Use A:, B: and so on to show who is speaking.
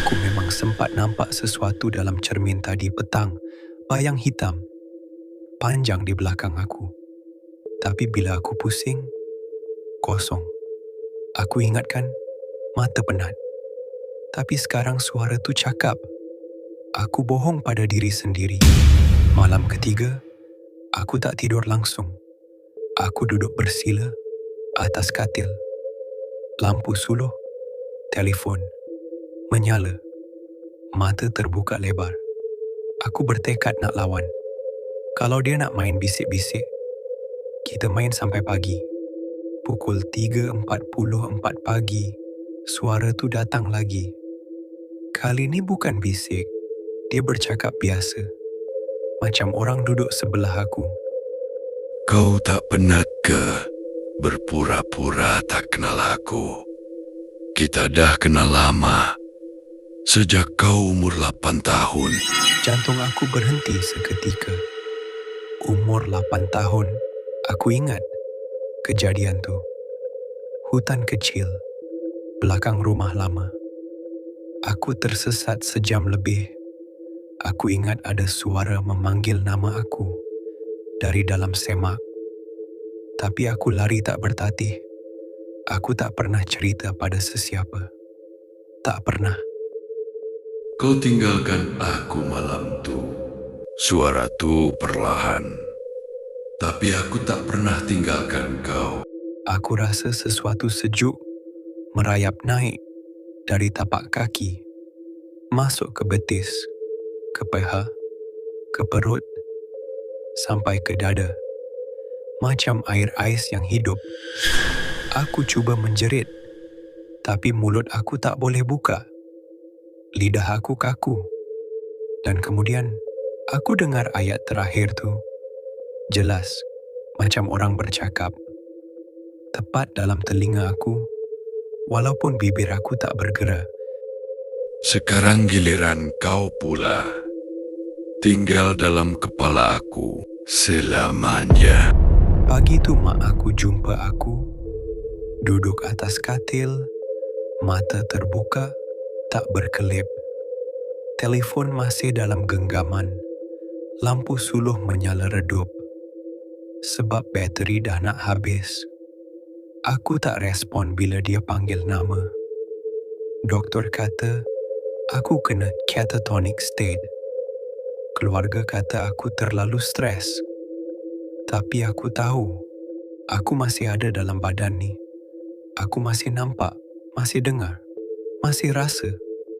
A: Aku memang sempat nampak sesuatu dalam cermin tadi petang, bayang hitam, panjang di belakang aku. Tapi bila aku pusing, kosong. Aku ingatkan, mata penat. Tapi sekarang suara tu cakap, aku bohong pada diri sendiri. Malam ketiga, aku tak tidur langsung. Aku duduk bersila atas katil. Lampu suluh, telefon, menyala. Mata terbuka lebar. Aku bertekad nak lawan. Kalau dia nak main bisik-bisik, kita main sampai pagi. Pukul 3.44 pagi, suara tu datang lagi. Kali ni bukan bisik, dia bercakap biasa. Macam orang duduk sebelah aku.
B: Kau tak penat ke berpura-pura tak kenal aku? Kita dah kenal lama. Sejak kau umur 8 tahun.
A: Jantung aku berhenti seketika. Umur 8 tahun, aku ingat kejadian tu. Hutan kecil, belakang rumah lama. Aku tersesat sejam lebih. Aku ingat ada suara memanggil nama aku dari dalam semak. Tapi aku lari tak bertatih. Aku tak pernah cerita pada sesiapa. Tak pernah.
B: Kau tinggalkan aku malam tu. Suara tu perlahan. Tapi aku tak pernah tinggalkan kau.
A: Aku rasa sesuatu sejuk merayap naik dari tapak kaki, masuk ke betis, ke peha, ke perut, sampai ke dada. Macam air ais yang hidup. Aku cuba menjerit, tapi mulut aku tak boleh buka. Lidah aku kaku. Dan kemudian, aku dengar ayat terakhir tu. Jelas, macam orang bercakap. Tepat dalam telinga aku, walaupun bibir aku tak bergerak.
B: Sekarang giliran kau pula. Tinggal dalam kepala aku selamanya.
A: Pagi tu mak aku jumpa aku, duduk atas katil, mata terbuka, tak berkelip. Telefon masih dalam genggaman. Lampu suluh menyala redup. Sebab bateri dah nak habis. Aku tak respon bila dia panggil nama. Doktor kata, aku kena catatonic state. Keluarga kata aku terlalu stres. Tapi aku tahu, aku masih ada dalam badan ni. Aku masih nampak, masih dengar, masih rasa.